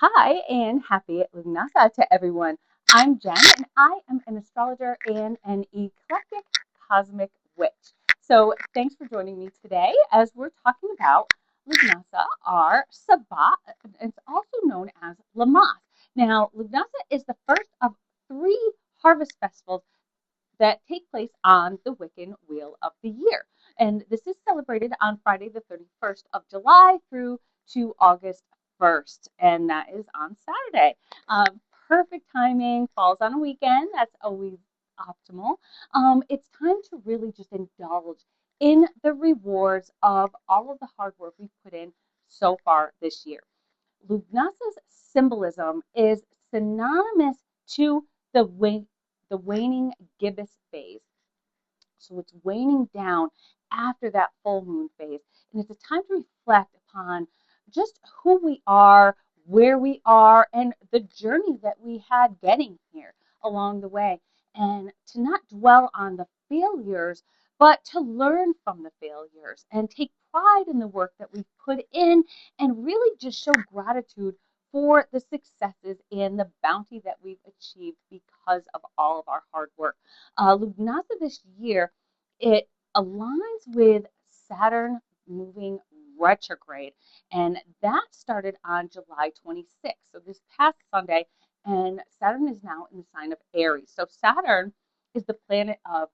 Hi and happy Lughnasadh to everyone. I'm Jen and I am an astrologer and an eclectic cosmic witch. So thanks for joining me today as we're talking about Lughnasadh, our Sabbat. It's also known as Lamath. Now, Lughnasadh is the first of three harvest festivals that take place on the Wiccan Wheel of the Year. And this is celebrated on Friday, the 31st of July through to August 1st, and that is on Saturday. Perfect timing, falls on a weekend. That's always optimal. It's time to really just indulge in the rewards of all of the hard work we've put in so far this year. Lughnasadh's symbolism is synonymous to the waning gibbous phase. So it's waning down after that full moon phase. And it's a time to reflect upon just who we are, where we are, and the journey that we had getting here along the way. And to not dwell on the failures, but to learn from the failures and take pride in the work that we've put in and really just show gratitude for the successes and the bounty that we've achieved because of all of our hard work. Lughnasadh this year, it aligns with Saturn moving retrograde, and that started on July 26th. So this past Sunday, and Saturn is now in the sign of Aries. So Saturn is the planet of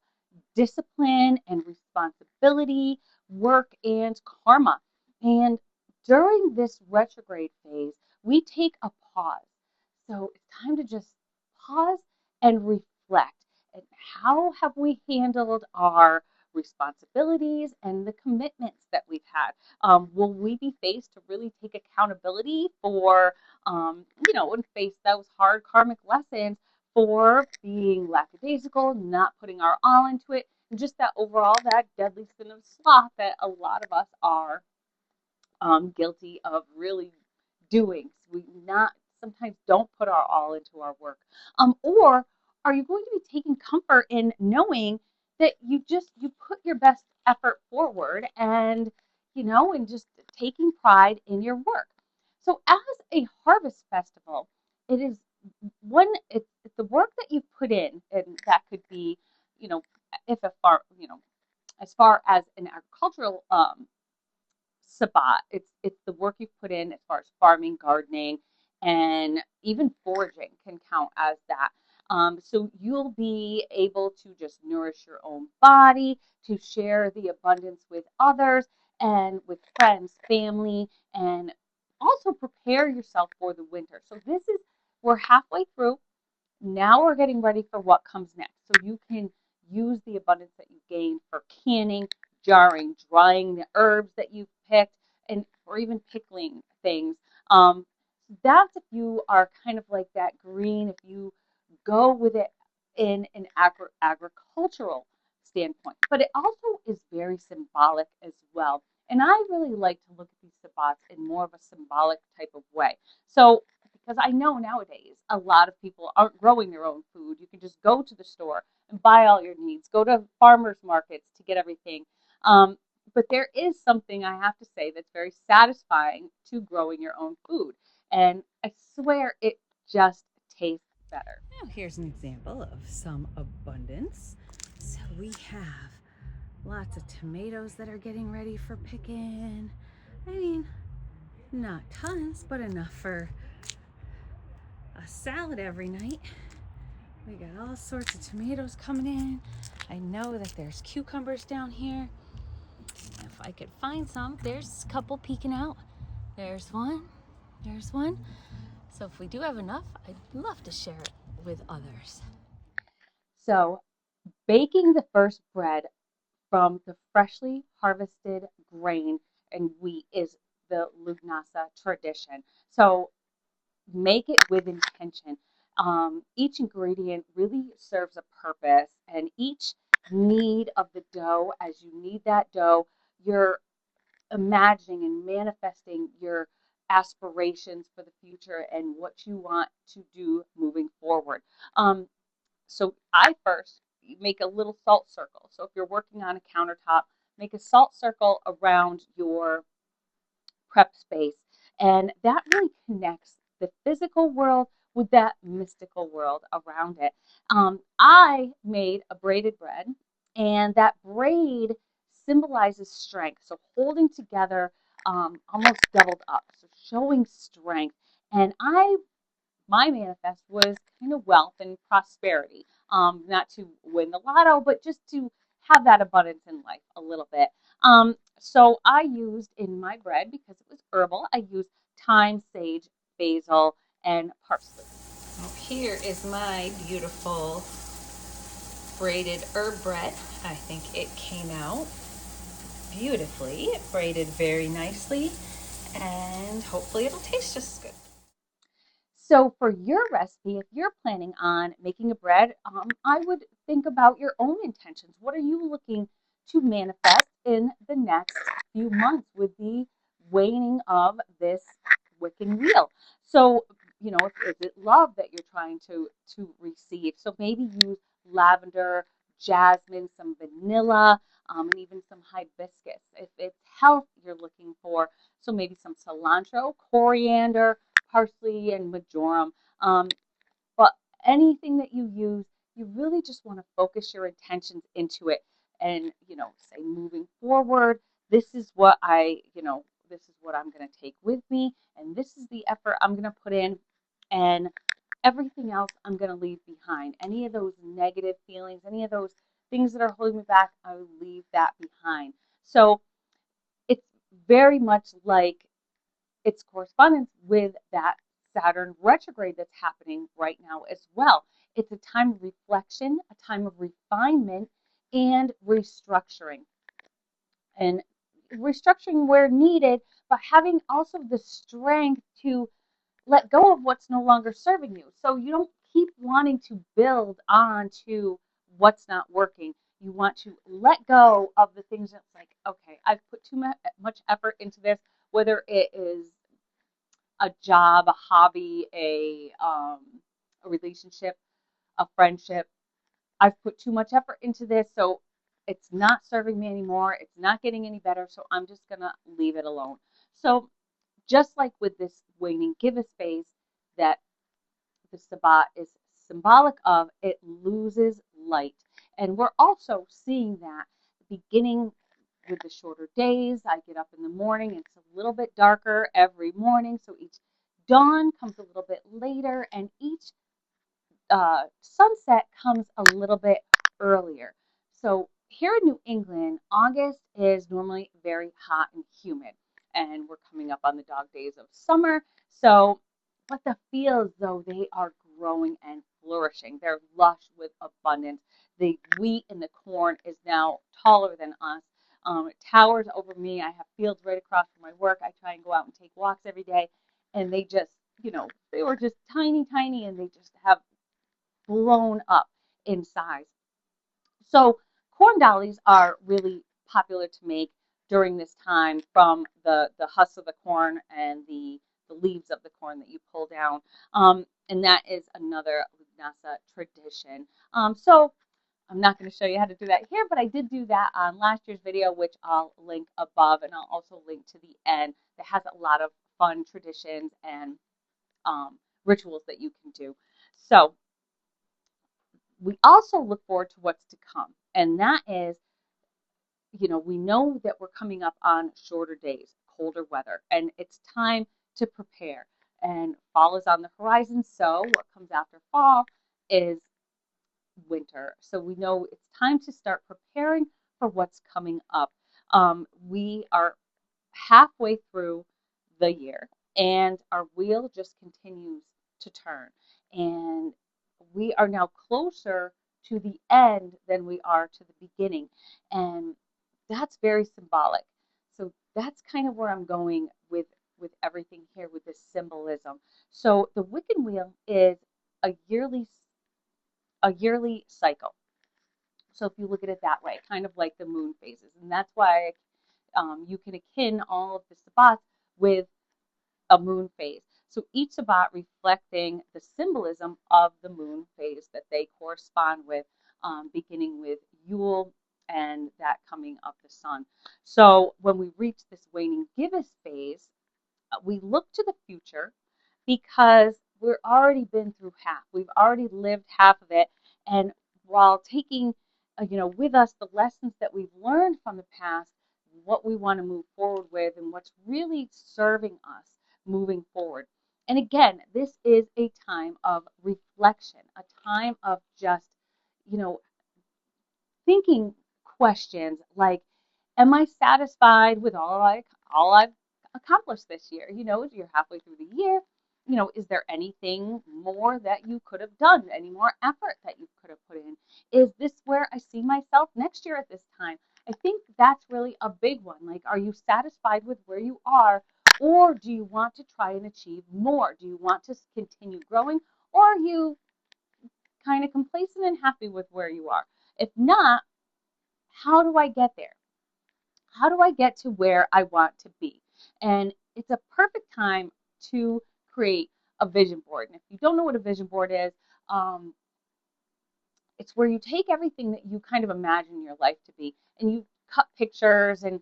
discipline and responsibility, work and karma. And during this retrograde phase, we take a pause. So it's time to just pause and reflect. And how have we handled our responsibilities and the commitments that we've had? Will we be faced to really take accountability for, and face those hard karmic lessons for being lackadaisical, not putting our all into it, and just that deadly sin of sloth that a lot of us are guilty of really doing. So we not sometimes don't put our all into our work. Or are you going to be taking comfort in knowing that you put your best effort forward and just taking pride in your work. So as a harvest festival, it is it's the work that you put in, and that could be, you know, if a far, as far as an agricultural Sabbat. It's the work you've put in as far as farming, gardening, and even foraging can count as that. So you'll be able to just nourish your own body, to share the abundance with others and with friends, family, and also prepare yourself for the winter. So we're halfway through. Now we're getting ready for what comes next. So you can use the abundance that you gained for canning, jarring, drying the herbs that you've picked, and or even pickling things. Um, that's if you are kind of like that green, if you go with it in an agricultural standpoint. But it also is very symbolic as well. And I really like to look at these sabbats in more of a symbolic type of way. So because I know nowadays a lot of people aren't growing their own food. You can just go to the store and buy all your needs, go to farmers markets to get everything. Um, but there is something I have to say that's very satisfying to growing your own food. And I swear it just tastes better. Now, here's an example of some abundance. So, we have lots of tomatoes that are getting ready for picking. I mean, not tons, but enough for a salad every night. We got all sorts of tomatoes coming in. I know that there's cucumbers down here. If I could find some, there's a couple peeking out. There's one. There's one. So, if we do have enough, I'd love to share it with others. So, baking the first bread from the freshly harvested grain and wheat is the Lughnasadh tradition. So, make it with intention. Each ingredient really serves a purpose, and each need of the dough, as you knead that dough, you're imagining and manifesting your aspirations for the future and what you want to do moving forward. So I first make a little salt circle. So if you're working on a countertop, make a salt circle around your prep space, and that really connects the physical world with that mystical world around it. I made a braided bread, and that braid symbolizes strength. So holding together, almost doubled up, so showing strength. And my manifest was kind of wealth and prosperity. Not to win the lotto, but just to have that abundance in life a little bit. So I used in my bread, because it was herbal, I used thyme, sage, basil, and parsley. Oh, here is my beautiful braided herb bread. I think it came out beautifully. It braided very nicely, and hopefully it'll taste just as good. So for your recipe, if you're planning on making a bread, I would think about your own intentions. What are you looking to manifest in the next few months with the waning of this wicking wheel? So, is it love that you're trying to receive? So maybe use lavender, jasmine, some vanilla, and even some hibiscus. If it's health you're looking for, so maybe some cilantro, coriander, parsley, and marjoram. Um, but anything that you use, you really just want to focus your intentions into it, and say, moving forward, this is what this is what I'm going to take with me, and this is the effort I'm going to put in, and everything else I'm going to leave behind. Any of those negative feelings, any of those things that are holding me back, I will leave that behind. So it's very much like its correspondence with that Saturn retrograde that's happening right now as well. It's a time of reflection, a time of refinement, and restructuring. And restructuring where needed, but having also the strength to let go of what's no longer serving you. So you don't keep wanting to build on to what's not working. You want to let go of the things that's like, okay, I've put too much effort into this, whether it is a job, a hobby, a relationship, a friendship. I've put too much effort into this, so it's not serving me anymore. It's not getting any better, so I'm just going to leave it alone. So just like with this waning gibbous phase that the Sabbat is symbolic of, it loses light. And we're also seeing that beginning with the shorter days. I get up in the morning, it's a little bit darker every morning. So each dawn comes a little bit later, and each sunset comes a little bit earlier. So here in New England, August is normally very hot and humid, and we're coming up on the dog days of summer. So, but the fields, though, they are growing and flourishing. They're lush with abundance. The wheat and the corn is now taller than us. It towers over me. I have fields right across from my work. I try and go out and take walks every day, and they just, they were just tiny, tiny, and they just have blown up in size. So corn dollies are really popular to make during this time, from the husks of the corn and the leaves of the corn that you pull down. And that is another Lughnasadh tradition. So I'm not going to show you how to do that here, but I did do that on last year's video, which I'll link above, and I'll also link to the end, that has a lot of fun traditions and rituals that you can do. So we also look forward to what's to come. And that is, we know that we're coming up on shorter days, colder weather, and it's time to prepare. And fall is on the horizon. So what comes after fall is winter. So we know it's time to start preparing for what's coming up. We are halfway through the year, and our wheel just continues to turn. And we are now closer to the end than we are to the beginning. And that's very symbolic. So that's kind of where I'm going with everything here with this symbolism. So the Wiccan wheel is a yearly a yearly cycle. So if you look at it that way, kind of like the moon phases, and that's why you can akin all of the sabbats with a moon phase. So each sabbat reflecting the symbolism of the moon phase that they correspond with, beginning with Yule and that coming of the sun. So when we reach this waning gibbous phase, we look to the future, because we're already been through half. We've already lived half of it. And while taking, with us the lessons that we've learned from the past, what we want to move forward with, and what's really serving us moving forward. And again, this is a time of reflection, a time of just, you know, thinking questions like, am I satisfied with all I've accomplished this year? You're halfway through the year. Is there anything more that you could have done? Any more effort that you could have put in? Is this where I see myself next year at this time? I think that's really a big one. Like, are you satisfied with where you are, or do you want to try and achieve more? Do you want to continue growing, or are you kind of complacent and happy with where you are? If not, how do I get there? How do I get to where I want to be? And it's a perfect time to create a vision board. And if you don't know what a vision board is, um, it's where you take everything that you kind of imagine your life to be, and you cut pictures and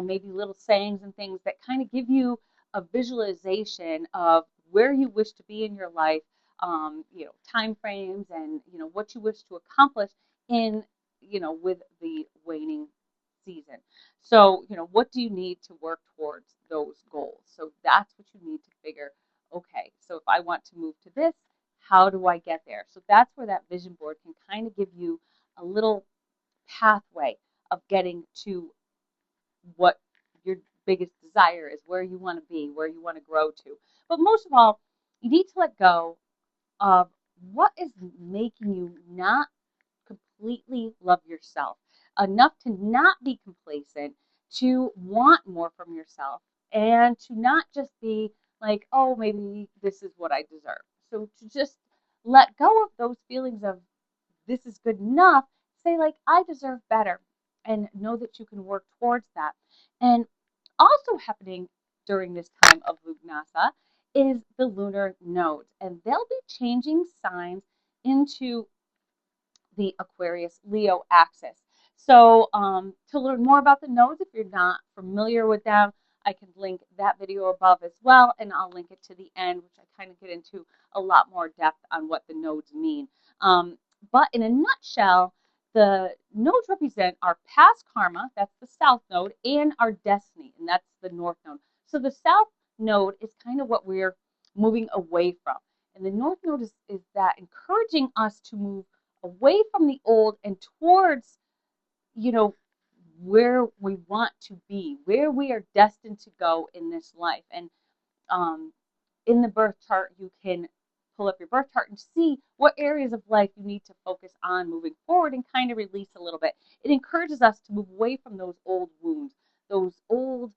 maybe little sayings and things that kind of give you a visualization of where you wish to be in your life, time frames, and what you wish to accomplish in with the waning season. So what do you need to work towards those goals? So that's what you need to figure. Okay, so if I want to move to this, how do I get there? So that's where that vision board can kind of give you a little pathway of getting to what your biggest desire is, where you want to be, where you want to grow to. But most of all, you need to let go of what is making you not completely love yourself enough to not be complacent, to want more from yourself, and to not just be like, oh, maybe this is what I deserve. So to just let go of those feelings of this is good enough, say, like, I deserve better, and know that you can work towards that. And also happening during this time of Lughnasadh is the lunar nodes, and they'll be changing signs into the Aquarius Leo axis. So to learn more about the nodes, if you're not familiar with them, I can link that video above as well, and I'll link it to the end, which I kind of get into a lot more depth on what the nodes mean. But in a nutshell, the nodes represent our past karma, that's the south node, and our destiny, and that's the north node. So the south node is kind of what we're moving away from. And the north node is that encouraging us to move away from the old and towards, you know, where we want to be, where we are destined to go in this life. And um, in the birth chart, you can pull up your birth chart and see what areas of life you need to focus on moving forward and kind of release a little bit. It encourages us to move away from those old wounds, those old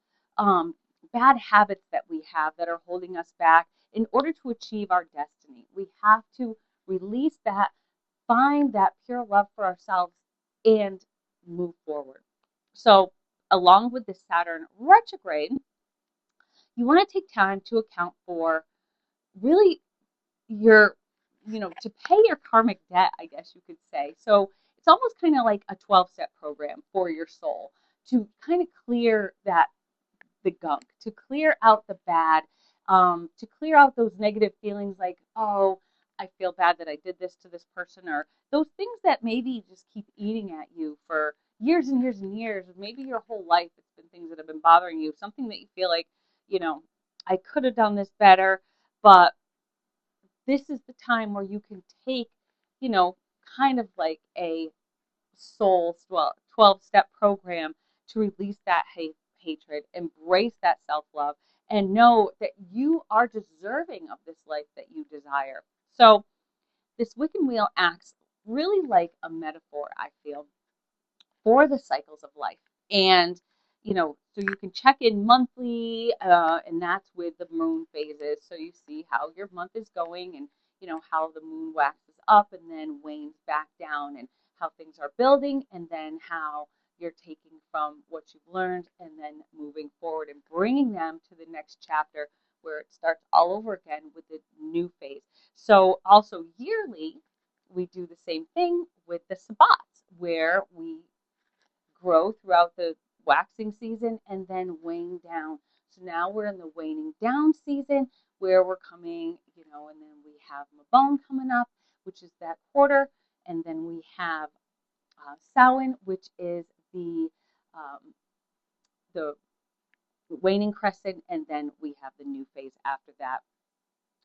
bad habits that we have that are holding us back in order to achieve our destiny. We have to release that, find that pure love for ourselves, and move forward. So, along with the Saturn retrograde, you want to take time to account for really your, to pay your karmic debt, I guess you could say. So, it's almost kind of like a 12-step program for your soul to kind of clear that the gunk, to clear out the bad, to clear out those negative feelings like, oh, I feel bad that I did this to this person, or those things that maybe just keep eating at you for years and years and years, or maybe your whole life. It's been things that have been bothering you, something that you feel like, you know, I could have done this better, but this is the time where you can take, kind of like a soul 12-step program to release that hatred, embrace that self-love, and know that you are deserving of this life that you desire. So this Wiccan wheel acts really like a metaphor, I feel, for the cycles of life. And, so you can check in monthly, and that's with the moon phases. So you see how your month is going, and, how the moon waxes up and then wanes back down, and how things are building, and then how you're taking from what you've learned and then moving forward and bringing them to the next chapter where it starts all over again with the new phase. So also yearly, we do the same thing with the Sabbats, where we grow throughout the waxing season and then wane down So now we're in the waning down season where we're coming, and then we have Mabon coming up, which is that quarter, and then we have Samhain, which is um, the waning crescent, and then we have the new phase after that.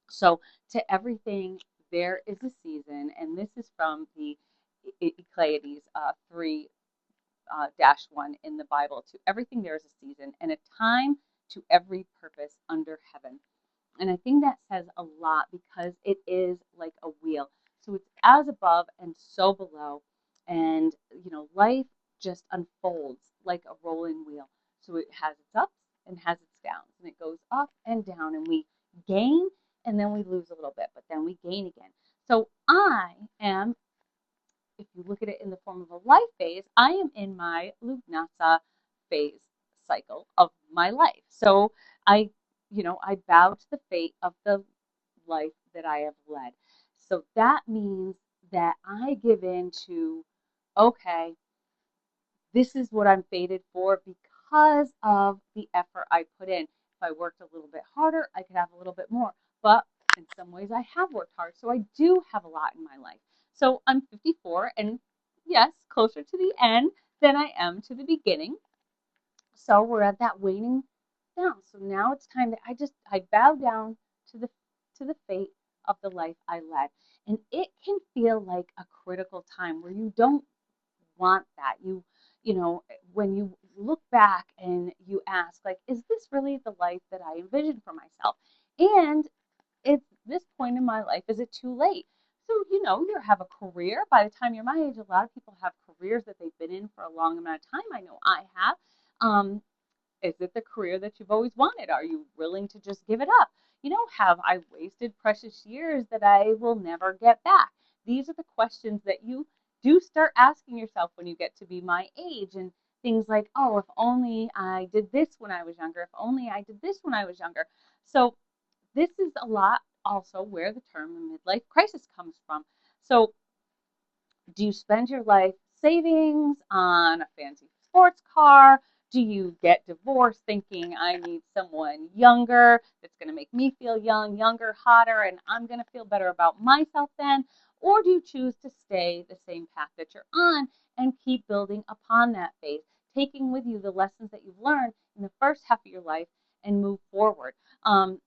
So to everything, there is a season, and this is from the Eclesiastes 3 -1 in the Bible. To everything there is a season and a time to every purpose under heaven. And I think that says a lot because it is like a wheel. So it's as above and so below. And, life just unfolds like a rolling wheel. So it has its ups and has its downs. And it goes up and down. And we gain and then we lose a little bit, but then we gain again. So I am, if you look at it in the form of a life phase, I am in my Lughnasadh phase cycle of my life. So I bow to the fate of the life that I have led. So that means that I give in to, okay, this is what I'm fated for because of the effort I put in. If I worked a little bit harder, I could have a little bit more. But in some ways, I have worked hard. So I do have a lot in my life. So I'm 54, and yes, closer to the end than I am to the beginning. So we're at that waning down. So now it's time that I bow down to the fate of the life I led. And it can feel like a critical time where you don't want that. When you look back and you ask, like, is this really the life that I envisioned for myself? And at this point in my life, is it too late? So, you have a career. By the time you're my age, a lot of people have careers that they've been in for a long amount of time. I know I have. Is it the career that you've always wanted? Are you willing to just give it up? Have I wasted precious years that I will never get back? These are the questions that you do start asking yourself when you get to be my age, and things like, oh, if only I did this when I was younger, if only I did this when I was younger. So this is a lot also where the term midlife crisis comes from. So do you spend your life savings on a fancy sports car? Do you get divorced thinking I need someone younger that's going to make me feel young, younger, hotter, and I'm going to feel better about myself then? Or do you choose to stay the same path that you're on and keep building upon that faith, taking with you the lessons that you've learned in the first half of your life and move forward? Are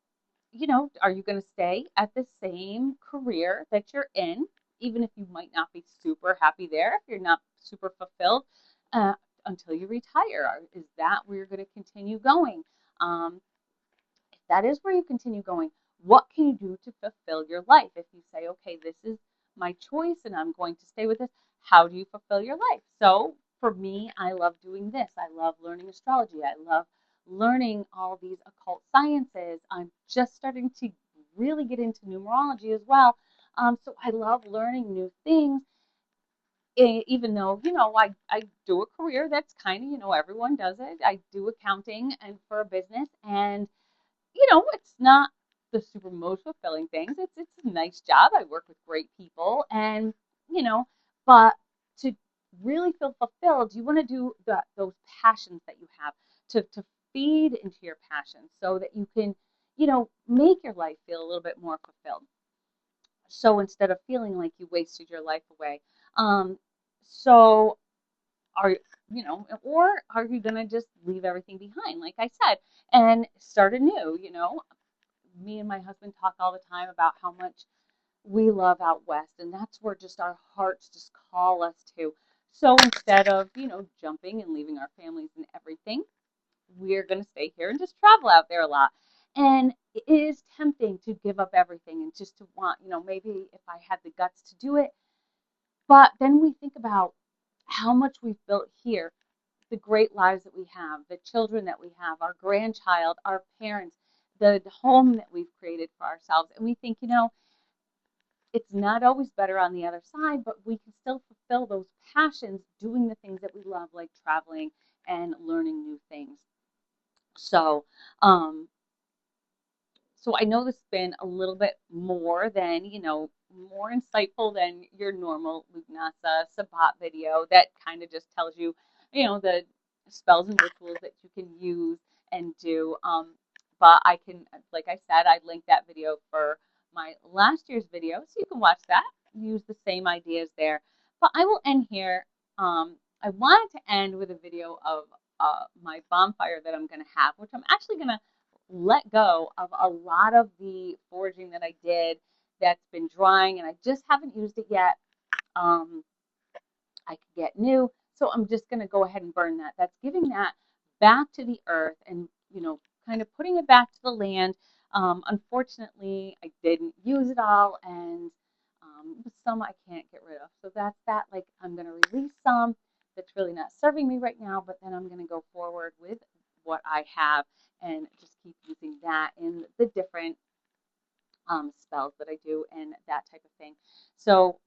you going to stay at the same career that you're in, even if you might not be super happy there, if you're not super fulfilled, uh, until you retire? Is that where you're going to continue going? If that is where you continue going, what can you do to fulfill your life? If you say, okay, this is my choice and I'm going to stay with this, how do you fulfill your life? So for me, I love doing this. I love learning astrology. I love learning all these occult sciences. I'm just starting to really get into numerology as well. So I love learning new things, even though, I do a career that's kind of, everyone does it. I do accounting and for a business, and it's not the super most fulfilling things. It's a nice job. I work with great people, and but to really feel fulfilled, you want to do those passions that you have to feed into your passions so that you can, make your life feel a little bit more fulfilled. So instead of feeling like you wasted your life away, um, so are or are you gonna just leave everything behind, like I said, and start anew? Me and my husband talk all the time about how much we love out west, and that's where just our hearts just call us to. So instead of jumping and leaving our families and everything, we're going to stay here and just travel out there a lot. And it is tempting to give up everything and just to want, maybe if I had the guts to do it. But then we think about how much we've built here, the great lives that we have, the children that we have, our grandchild, our parents, the home that we've created for ourselves. And we think, it's not always better on the other side, but we can still fulfill those passions doing the things that we love, like traveling and learning new things. So, um, so I know this has been a little bit more than, more insightful than your normal Lughnasadh Sabbat video that kind of just tells you, the spells and rituals that you can use and do. but I can, like I said, I linked that video for my last year's video, so you can watch that. Use the same ideas there. But I will end here. I wanted to end with a video of my bonfire that I'm going to have, which I'm actually going to let go of a lot of the foraging that I did that's been drying, and I just haven't used it yet. I could get new. So I'm just going to go ahead and burn that. That's giving that back to the earth and, kind of putting it back to the land. Unfortunately, I didn't use it all, and some I can't get rid of. So that's that. Like, I'm going to release some that's really not serving me right now, but then I'm going to go forward with what I have and just keep using that in the different spells that I do and that type of thing. So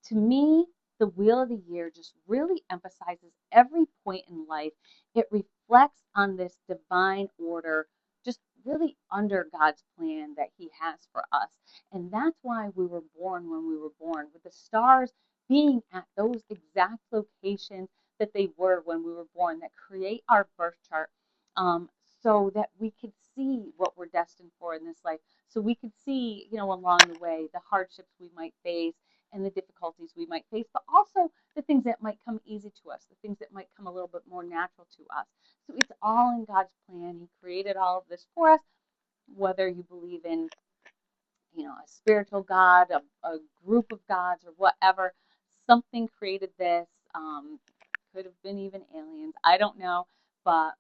to me, the Wheel of the Year just really emphasizes every point in life. It reflects on this divine order, just really under God's plan that He has for us. And that's why we were born when we were born, with the stars being at those exact locations that they were when we were born, that create our birth chart, um, so that we could see what we're destined for in this life. So we could see, along the way, the hardships we might face and the difficulties we might face, but also the things that might come easy to us, the things that might come a little bit more natural to us. So it's all in God's plan. He created all of this for us, whether you believe in, a spiritual God, a group of gods, or whatever. Something created this. Could have been even aliens. I don't know, but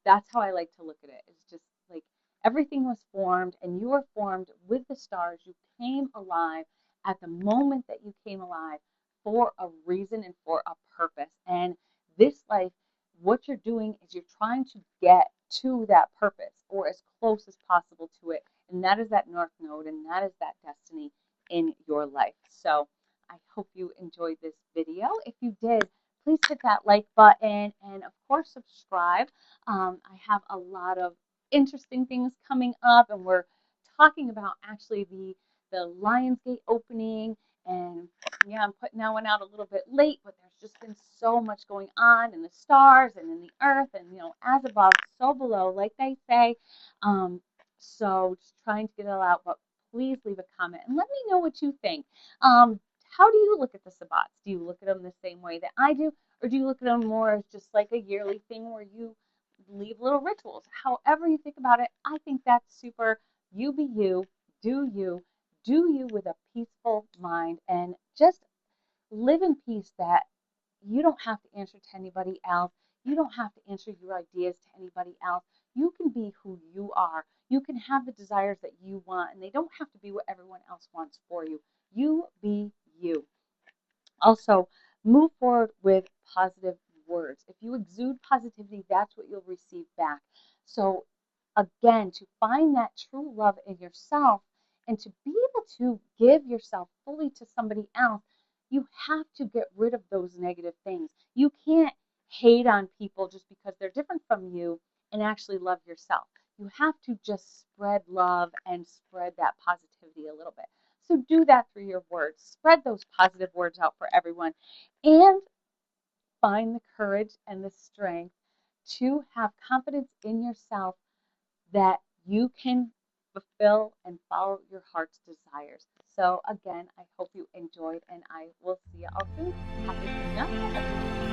that's how I like to look at it. It's just like everything was formed, and you were formed with the stars. You came alive at the moment that you came alive for a reason and for a purpose. And this life, what you're doing is you're trying to get to that purpose or as close as possible to it. And that is that North Node, and that is that destiny in your life. So I hope you enjoyed this video. If you did, please hit that like button and, of course, subscribe. I have a lot of interesting things coming up, and we're talking about actually the Lionsgate opening. And yeah, I'm putting that one out a little bit late, but there's just been so much going on in the stars and in the earth, and as above, so below, like they say. So just trying to get it all out, but please leave a comment and let me know what you think. How do you look at the Sabbats? Do you look at them the same way that I do, or do you look at them more as just like a yearly thing where you leave little rituals? However you think about it, I think that's super. You be you, do you, do you with a peaceful mind, and just live in peace that you don't have to answer to anybody else. You don't have to answer your ideas to anybody else. You can be who you are. You can have the desires that you want, and they don't have to be what everyone else wants for you. You be you. Also, move forward with positive words. If you exude positivity, that's what you'll receive back. So, again, to find that true love in yourself and to be able to give yourself fully to somebody else, you have to get rid of those negative things. You can't hate on people just because they're different from you and actually love yourself. You have to just spread love and spread that positivity a little bit. So do that through your words. Spread those positive words out for everyone, and find the courage and the strength to have confidence in yourself that you can fulfill and follow your heart's desires. So again, I hope you enjoyed, and I will see you all soon. Happy New Year.